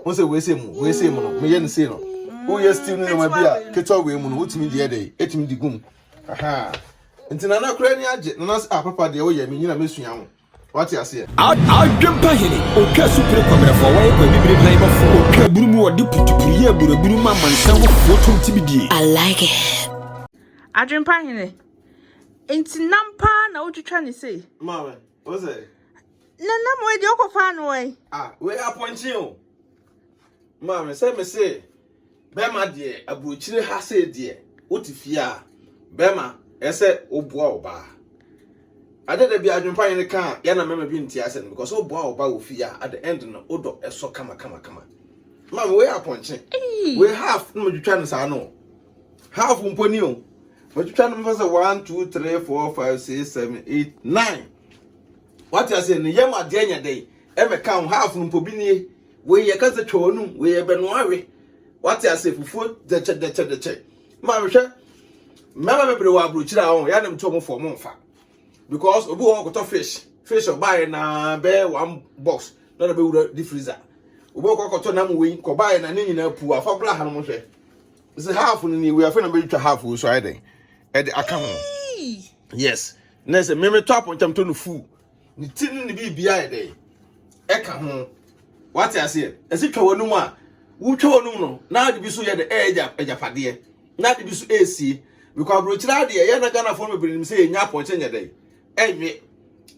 Once we say no, me yen say no. Who yes still no ma bia, keto we mu no utimi de dey, etimi di gum. Aha. Nti na kura ni age, na papa de wo ye me nyina mesua ho. What you say? Adwempa hene, oka supre kwamra fo wa ekwa bibire plan bofo. Oka buru mu odi putupuri ye buru ma mansan wo foto ntibidie. I like it. Adwempa hene. Enti nampa na wotwetwa ne sei. Mama, what's it? Na mo e di okofa no we. We appointing you. Mama, say Bema de abuchire ha say de. Wotifia. Bema, ese oboa oba. Ade de bi adwempa yen kan ya na mema bi ntia ase because oboa oba ofia at the end no odo eso kama. Mama, we appointing. We half no twetwa no sa no. Half mponi o. But you try to say 1, 2, 3, 4, 5, 6, 7, 8, 9. What you say? Ni yema de anya day. Eme count half numpo bi nie. We ye ka se twonu, we ye benoare. What you say? Fufu de che. Mama hwe. Mama me bre wa abrochira ho. Ya nem to mo for mo mfa. Because obi wo koto fish. Fish buy na be one box. Na be wura the freezer. Obi wo koto na mo we ko buy na ni nyina pu afa bla ha no mo hwe. Say half ni we afa na be twa half so I dey. Ede aka ho. Yes. Na say me top on chamto no fu. Ni tin ni bibia ede. Eka ho. What you say? Esi twa wonu a. Wu twa wonu no. Na de bi so ye de eja fade. Na de bi so esi. Because brochira de ye na Ghana for me birim say nya ponche nya de. Ewe.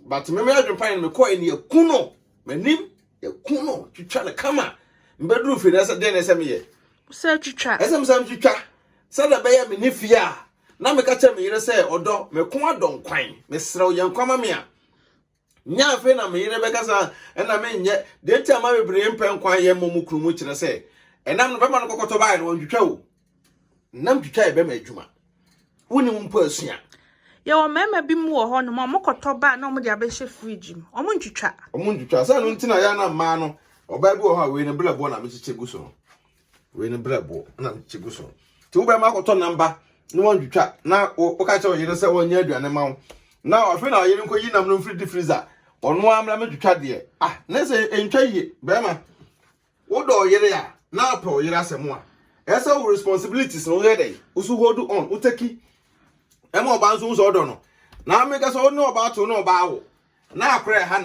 But me adwempan me ko eni ekuno. Manim ekuno. Twitwa na kama. Mbedru fi na say de na say me ye. Say twitwa. Esem sam twitwa. Say da be ye me ni fia. Na me ka che me yire say odo me ko adon kwan me srew yan kwama me a nya afi na me yire be ka sa na me nye de ntia ma bebre mpen kwan ye momu krumu kire say enam no be ma no kokoto bai no ndwitwa o nam twitwa e be ma adwuma woni mu mpa asua ye o mema bi mu wo ho no mo koto ba na mo de abehye fridge mu o mo ndwitwa sa no ntina ya na ma no oba bi wo ha we ne blabo na me chiche guso we ne blabo na me chiche guso ti wo be ma koto namba no one twitwa na o ka che o yire se wonya aduane ma wo na afi na yire nko yi nam no free freezer ono amra me twitwa de na se entwa yi be ma wo do yire ya na pa o yire asemo a ese wo responsibilities no ye dey usu hold on uteki e mo ba nso so do no na me ka so no ba to no ba wo na akra ha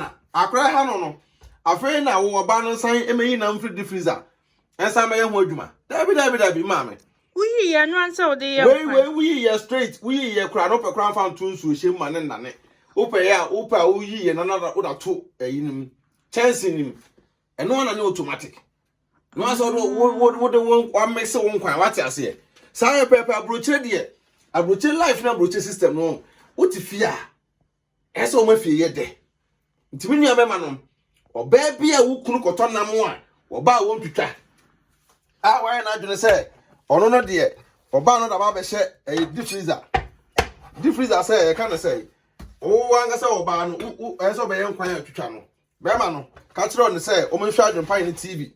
no afi na wo ba no san emeyi nam free freezer ensa me ye ho adwuma dabi mama we ye no answer o de ye we ye straight we ye kra no pe kra fan to nsu hye ma ne nane ope ya o yi ye na o da to eyinim chance nim eno na ne automatic no answer wo de won mix won kwan what you say say pepe abrochire de abrochire life na abrochire system no uti fia ese o ma fie ye de ntimi nua be ma no oba bia wo kunu koto nam a oba won twitwa wa na adwene say ono no de oba no da ba be hye deep freezer say e kan say o anga say oba no e so be ye nkwan atwitwa no be ma no ka kire on say o menhwa adwempan ni TV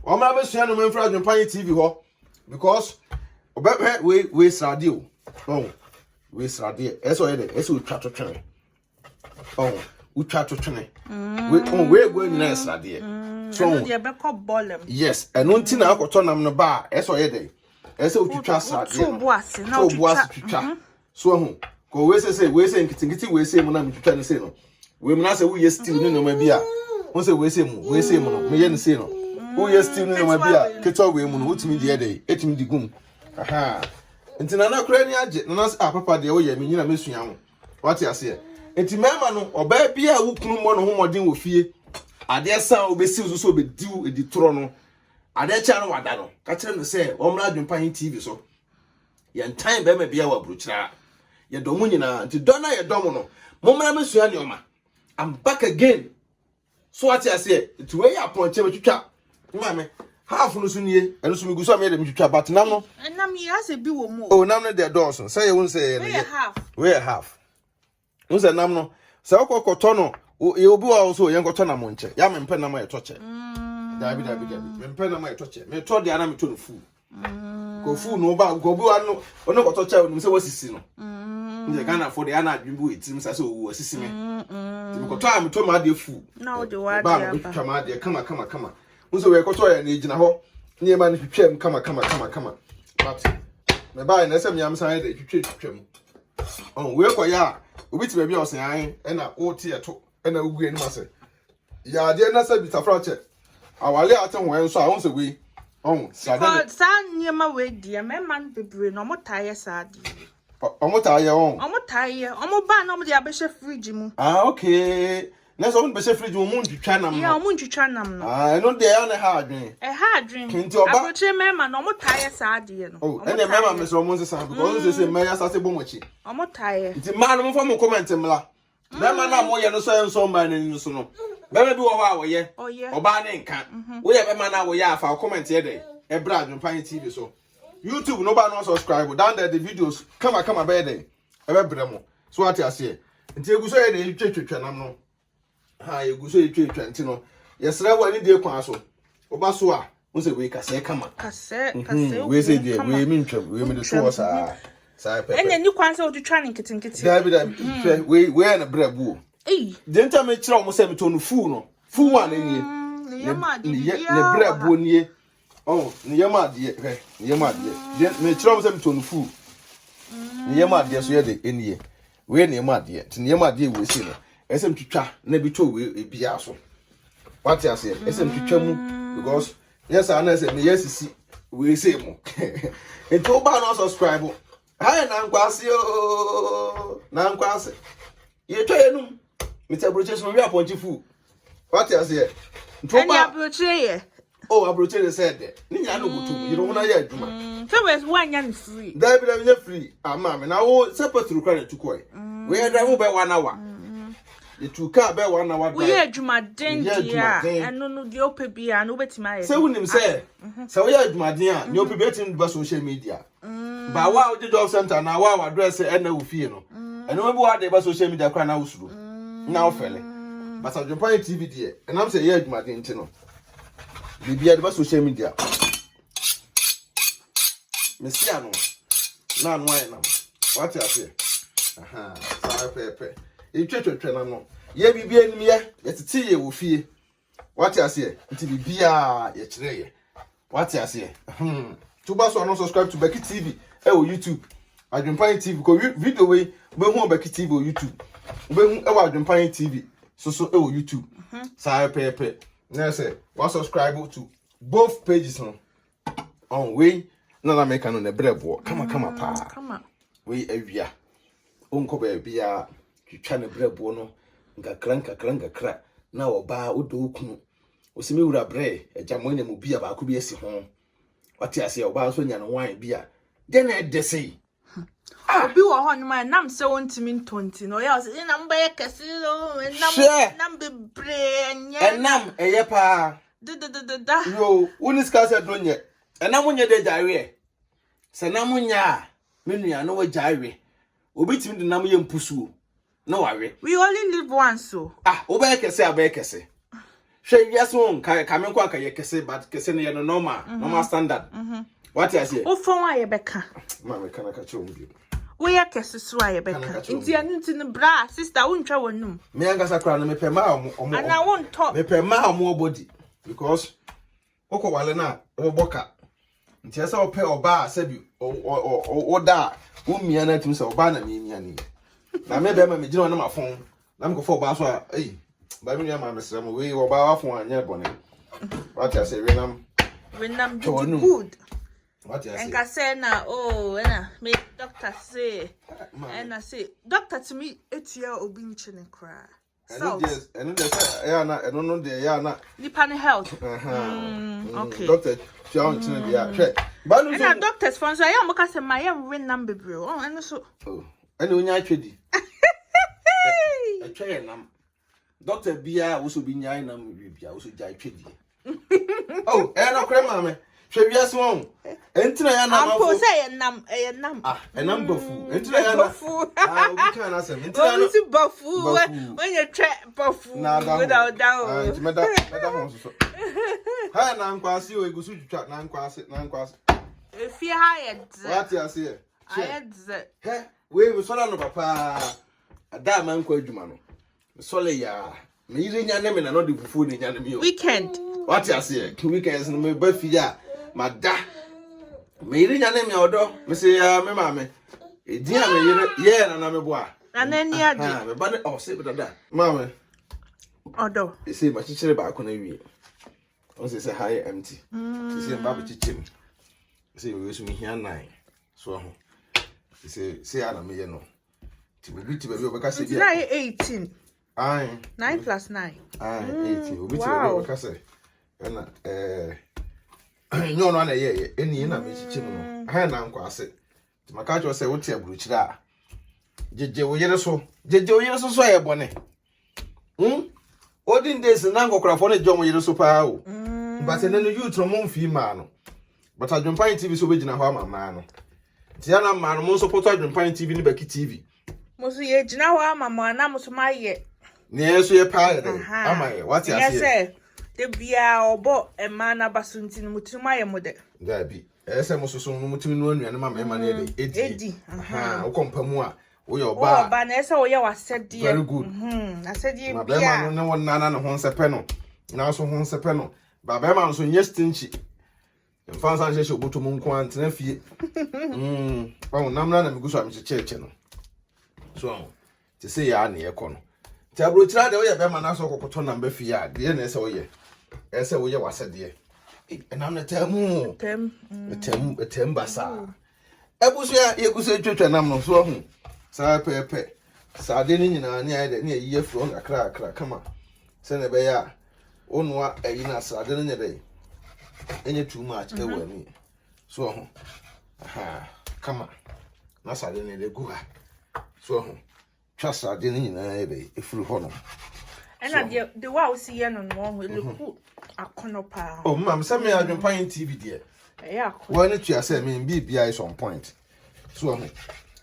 o ma be sua no menhwa adwempan ni TV ho because oba we srade o we srade e so ye de e so twa to twene utwa to twene we go nyina srade so de be ko bolem yes eno nti na akoto nam no ba e so ye de ese utwitwa srade so boase na utwitwa so hu ko we say nkitingiti we say mu na mitwitwa ne say no we mu na say we yes still ni no ma bia won say we say mu no me ye ne say no we yes still ni no ma bia keto we mu no utimi de dey etimi di gum aha nti na kura ni age na papa de wo ye me nyina mesua ho what you say enti mema no oba bia wo kunu mo no ho modin wo fie ade san obesi uzo so obediu editoro no ade cha no wada no ka kire no say omra adwempan TV so ye time be ma bia wa brochira ye do mu nyina nti do na ye do mu no momra mesua ne oma I'm back again so what you say it we ya ponche betwitwa mama half no so nie eno so miguso am ye dem twitwa but nam no nam ye ase bi wo mu oh nam no de dawson say ye won say we half won say nam no say okokoto no ye obi wa so ye nkoto na mo nche ya me mpe na mo ye toche dabi me mpe na mo ye toche me to de ana me to no fu ko fu no ba ko obi wa no ono koto cha no say wasisi no nje Ghana for the ana adwimbu etim say o wasisi me ti me koto am to ma de fu na o de wa de ba mo twa ma de kama Unso we koto ya na ejina ho. Ni ma ni twetwam kama. But me buy na se me am san de twetwam. Oh, we koya obi ti be osan an e na o tie to e na ugu eni mase. Ya de na se bi tafrache. Awale aten ho enso a unso we. Oh, But san niema we die me man bebre no motaye saadi. Omotaye on. Omotaye, omoba na omde abehye fridge mu. Ah, okay. Na so be fridge mu ntwitwa nam. Yeah, ntwitwa nam no. Ah, no de ya na ha adwen. E ha adwen. Kinti oba. Abuche mema no motaye saadi no. Oh, ene mema me so mo nsa because say me ya sase bomochi. Omotaye. Nti man mo fo mo comment mla. Mema na mo ye no so enso man ni so no. Bebe bi wo ho a wo ye. Oba ne nka. Wo ye bema na wo ye afa comment ye dey. E bra Adwempan TV so. YouTube no ba no subscribe down there the videos come be there. E be bre mo. So what you say? Nti eguso ye dey twetwetwa nam no. Ha eguso ye twetwetwa nti no. Yesra wa ni dey kwan so. Oba so a, won say we kase kama. Kase. We say dey we mi ntwam, we mi dey so sa. Sa pepe. Enya ni kwan say o twetwa ne nketenkete. Da we na bre bu. Eh. Denta me kira o say me to no fu no. Fu wa na nie. Ne bre bu nie. Oh, ni yema de, ni yema de. Me kira o say me to no fu. Ni yema de so ye de enie. We na yema de. Ti ni yema de we say no. Esem twitwa na bi to we bia so. What you say? Esem twitwa mu because yes I know say me yesisi we say mo. Ento ba no subscribe. Hi na nkwase o. Na nkwase. Ye twa enum. Me tabroche so we aponchi fu. What you say? Ento ba. Enya broche ye. Oh, abroche said that. Ni nya no butu. You don't wanna hear aduma. So we one yan free. There be free. Ah ma me na wo separate through credit to koi. We drive by 1 hour. The two car be 1 hour. We adwumaden dia. Eno no de ope bia no betima ye. Say wonim say. Say we adwumaden a ne ope betim be social media. Ba wa the job center na wa address e na wo fie no. Eno we wa de be social media kra na wo suru. Na wo fele. But Adwempan TV dia. And am say ye adwumaden nti no. Bibia de be social media. Mesia no. Na no ay nam. What you say? Aha. Sa pepe. E twetwetwe na no. Ye bibia nim ye. Ye tete ye wo fie. What you say? Nti bibia ye kire ye. What you say? To ba so no subscribe to Becky TV e wo YouTube. Adwempan TV ko video we be hu Becky TV o YouTube. Be hu e wo Adwempan TV so e wo YouTube. Sa pepe. Na say, wa subscribe to both pages no. On we na make no na brebo. Come pa. Come. We awia. Onko ba bia twitwa ne brebo no. Nkakra na oba odo kunu. Osimi wura bre ejamo ne mu bia ba ko bi esi ho. Wate ase oba so nya no wan bia. De na edese. Obi wo ho nyuma nam se wontimi ntonti no ya se na mba ye kese no nam bebre nya Enam eye pa. Da Yo, uniska se donye. Enam unye de jare. Se nam unya menua no wa jare. Obi timi de nam ye mpusuo. No worry. We only live once so. Ah, oba kese abe kese. Hwe wiaso ka me kwa ka ye kese but kese ne ye no normal standard. What you say? O fon wa ye beka. Ma me kana ka che omu. We ya kese so wa ye beka. Nti anu nti ne bra sister wontwa wonum. Me angasa kra no me pe ma omo. Ana wonto. Me pe ma omo body because oko wale na oboka. Nti esa ope oba asabi o da wo mia na tim se oba na me mia ni. Na me be ma me gina na mafon. Na me ko fo oba so a ba me nua ma me sere mo we oba wa fon anya bone. What you say We nam good. What you say? And I say na me doctor say and I say doctor to me 8 year obi nchene kra. So and just ya na I don't know the ya na nipa ne health. Okay. Doctor John nchene bia hwe. Ba no so doctors sponsor ya mo ka say my win number bro. Oh and so and onya atwedi. Atwe nam. Doctor bia wo so bi nyai nam bia wo so ja atwedi. Oh, na kra mama. Hwe bia so on. Entina ya na ampo say nam. Ah, enam bafu. Entina ya na. Obi kan na sem. Entina no. Oh, bafu. When you try bafu without down. Ah, meda ho so. Ha na nkwase o egusu twitwa na nkwase. If you hired. What you say? Hired. He, we so na no papa. Ada man kwa adwuma no. So le ya. Me yire nya ne me na no de fufu ni nya ne me o. Weekend. What you say? Weekends no me ba fi ya. Mada. Me yire nya ne me odo. Me say ya me ma me. Edi a me yire ye na me boa. Na nani age. Me ba ne o say be dada. Ma me. Odo. E say ba chichire ba ko na wi. On say high empty. Say ba ba chichim. Say we so me hia 9. So ho. Say ana me ye no. Ti be obeka say Now 18. Aye. 9 plus 9. Aye, 18. Obi ti Wow. obeka say. Na no na ye eni na me chichim no. Ha na nkwa ase. Ti maka cho say wo ti aburuchira a. Jeje wo yere so. Jeje wo yere so so ye bone. Odin days na ngokrafo ne jom yere so pa o. But then no youth no mfi ma no. But Adwempan TV so be gina ho amama no. Ti ya na ma no mo support Adwempan TV ni Baki TV. Musu ye jina wa mama na musu maye. Ne so ye pa ye dey. Amaye, what you say? Yes, the bia obo e ma na basunti no mutu maye mode. Da bi. Ese mo so no mutumi no anuane ma ma na dey. Edi. Aha, wo kompamu a wo ye Oba oba. na ese wo ye wasede. Very good. Asede Ma be bia. ma no ne won nana no ho nsepe no. Na so ho nsepe no. Ba be ma no so nye stinchi. Mfansa nche oboto mu nko antena fie. Ba namna na miguso am cheche no. So, to say ya na ye ko no. Ti abrochira de wo ye be ma na so kokoto na mba fie a de na ese wo ye. Ese wo ye wasede. Enam na tamu. Tem basa. Ebusu ya ye guso twetwa nam no so ho. Sa pepe. Sa de ni nyina ni aye de ni ye fro akra kama. Se na be ya onua ayi na sa de ni de. Enye too much e wa ni. So ho. Aha, kama. Na sa de ni de gu ha. So ho. Twa sa de ni nyina e be e fru ho no. And the wow see ye no no we look akono pa. Oh, ma'am, send me Adwempan TV there. Yeah. Why not you say me BBI is on point. So ho.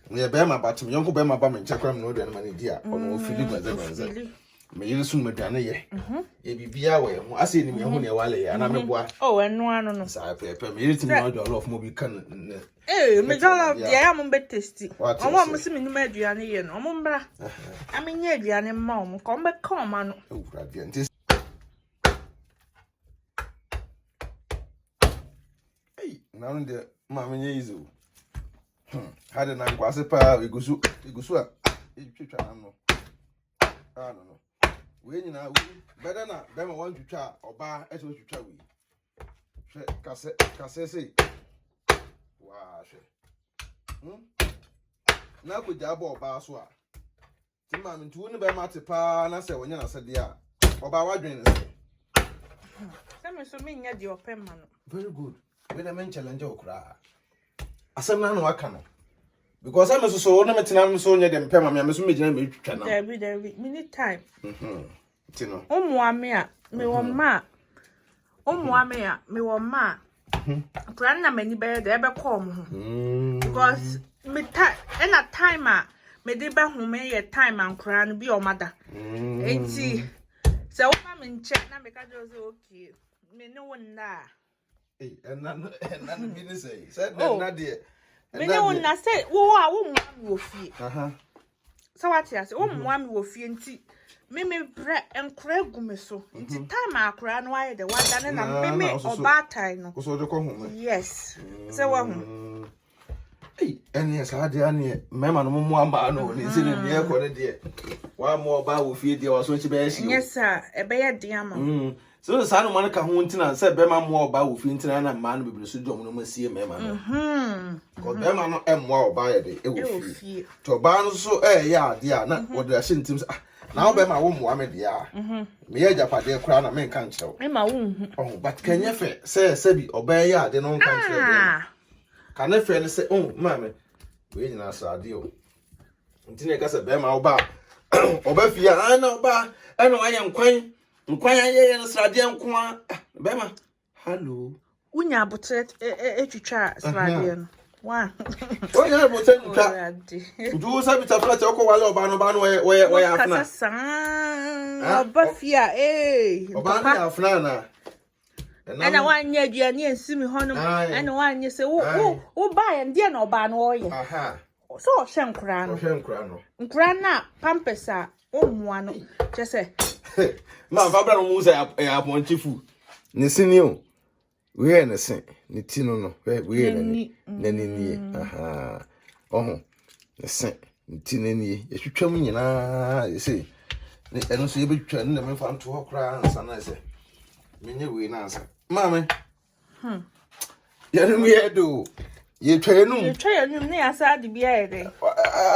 Me be ma batim yonko be ma ba me nchekram no de na mani dia. Ono fili gwaze. Me yiri sun medane ye. E bibia we ho ase ni me ho ne wale ye ana me boa. Oh, enu anu no. Sa pepe me yiri tin na do lot mo bi kan. Me jollof dia am be tasty. What Omo am se me numa aduane ye no. Omo mbra. Amenye aduane ma omo ko mbe ka oma no. Ewura dia nti. Na no de ma me nye izu. Hade na nkwase pa egusu a twetwa na no. Ah no. We nyina we better na be ma wan twetwa oba e so twetwa we. Hwe kase sei. Wa hwe. Na ko jabo oba so a. Ti ma me ntu ne be ma te pa na se wonya na se de a. Oba wadwen ne se. Say so me nya di opem ma no. Very good. We na men challenge okra. Asem na no waka no. Because I'm so na metina so nya dem pema me so me gina me twitwa na. There we need time. Tino. Omuame a me wo ma. Omuame a me wo ma. Kran na mani be de be call mo. Because me time a me de be hu me ye time an kran bi o mada. Enti se wo ma me nche na me ka jo say okay. Me no wonna. And none me say. Said na de. Me no wonna say wo mu ami wo fie. So what you say? Wo mu ami wo fie nti me bre enkra gu me so. Nti time akra no aye de wada na me oba tai no. So de ko hu me. Yes. Say wo hu. Eni esa de ani mema no mu amba no ni se ne de ko ne de. Wa mo oba wo fie de wa so nchi be yesi. Yes sir, e be ye de ama. So sa no man ka ho ntina se be ma mo oba wo fie ntina na ma no bebere so dwom no masie mema no. Ko be ma no emwa oba ye de e wo fie. To ba no so ya ade a na wo de ahye ntim na wo be ma wo mo me de a. Me ye japade kra na me nka nkyerɛw. E ma wo hu. Oh, but kenye fe se bi oba ya ade no nka nkyerɛw. Ka na fe ne se ma me we nyina so ade o. Ntine ka se be ma oba oba fie a na oba e no aye nkwan aye no srade nko a be ma hello Unya abotre etwitwa srade no. Wa. Onya abotre twitwa. Du sa bi tafra te okọ wale oba no we afna. Kasa oba fie oba na afna na. Ana wanye aduane ensimi honom. Ana wanye se wo ba ye ndie na oba no oye. Aha. So o hwe nkura no. O hwe nkura no. Nkura na pampers a omua no. Che se Ma fabra no mu say aponchifu. Ne sini o. We hear ne sen. Ne ti no. We hear ne ni. Aha. Oh. Ne sen. Ne ti ne ni. Ye twetwam nyina. You see. Ne eno so ye betwa ne me fa nto hokra ansa na say. Menye we na ansa. Mama. Ya no me do. Ye twayenum. Ye twayenum ne asa de bia ye de.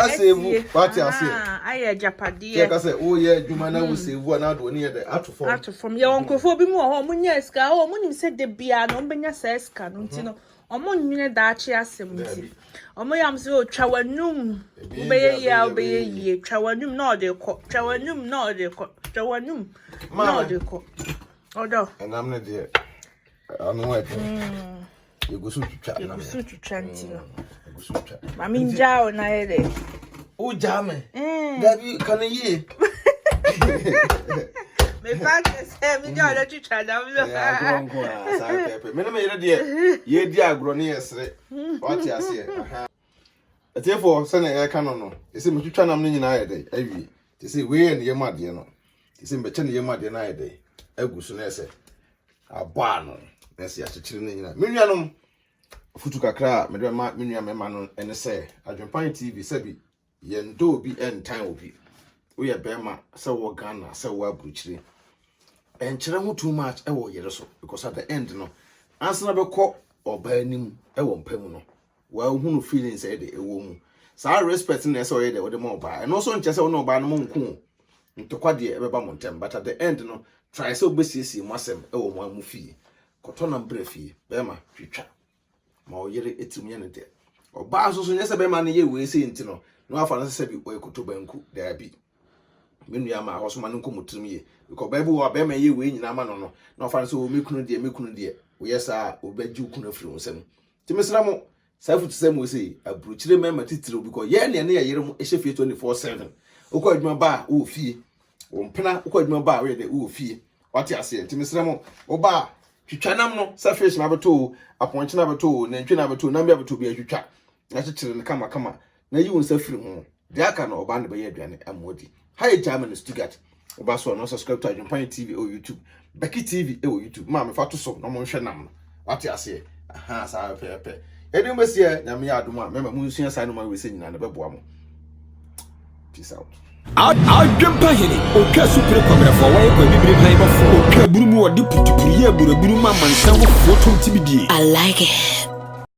Asevu. Party ase. Aye japade. Ye ka say oh ye adwuma na wo sevu na do ne ye de atofom. Atofom. Ye onkrofo bi mu ho munya ska ho munim se de bia no mbenya sa ska no nti no. Omo nwene da achi asem nti. Omo yam se o twawanum. Obeye ya obeye ye twawanum na ode ko. Twawanum na ode ko. Twawanum na ode ko. Odo. Enam ne de. Anu wa you go so twa na. You so twa nti no. Go so twa. Mami njao na ye de. O jame. Dabi kan ye. Me fa ke se mi njao na twa na mi. Ya go sa pepe. Me na me de ye di agro ne yesre. What you say? Aha. Therefore, say na ye kan no. E se me twa nam ne nyina ye de. Awie. Ti say we ye ne ye made no. Ti say me che ne ye made na ye de. Agusu na ese. Aba no. Na se ya chichiri ne nyina. Me nuanom futu kakra me de ma me nua me ma no ene se Adwempan TV sabi ye ndo obi entan obi. Wo ye bema se wo Ghana se wo aburuchire. Enkere ho too much e wo yere so because at the end no answer be ko oba anim e wo mpam no. Wa hunu feelings e de e wo mu. Sa respect na se wo ye de wo de mo oba. And also nche se wo no oba no mo nku. Ntokwa de e be ba mo ntem but at the end no try so besiesie mo asem e wo mo amu fie. Koto na mbra fie bema twitwa. Ma o yere etimye ne de. Oba so nyese be ma ne ye we se nti no. No afa na se bi o koto banku da bi. Menu ya ma hoso ma nko mutrim ye. Because Bible wa be ma ye we nyina ma no. No afa na se o mekunu de. O yesa o baji ukunu afiri onsem. Ti mesra mo sa futu se mo se aburuchire mema titiro because ye ne ye yere mo ehye fie 24/7. Okọ adwuma ba o fie. O mpena okọ adwuma ba we de o fie. Wati ase. Ti mesra mo oba twitwanam no surface na beto aponche na beto na ntwe na beto na mbia beto bi atwitwa na kyekere ne kama na yi won safiri ho de aka na oba ne be ye aduane amodi hi German Stuttgart oba so no subscribe to Adwempan TV o YouTube Becky TV o YouTube ma me fa to so no mo nhwe nam no wate ase aha sa pepe edi mbesie nyame ya adom a mema mu nsua sai no ma we se nyina ne beboa mo peace out Adwempan hene oka supre kwamra fo wa ekwa bibire plan bafo oka burumu odi putupuriye buraburu ma mansan wo foto ntibidie I like it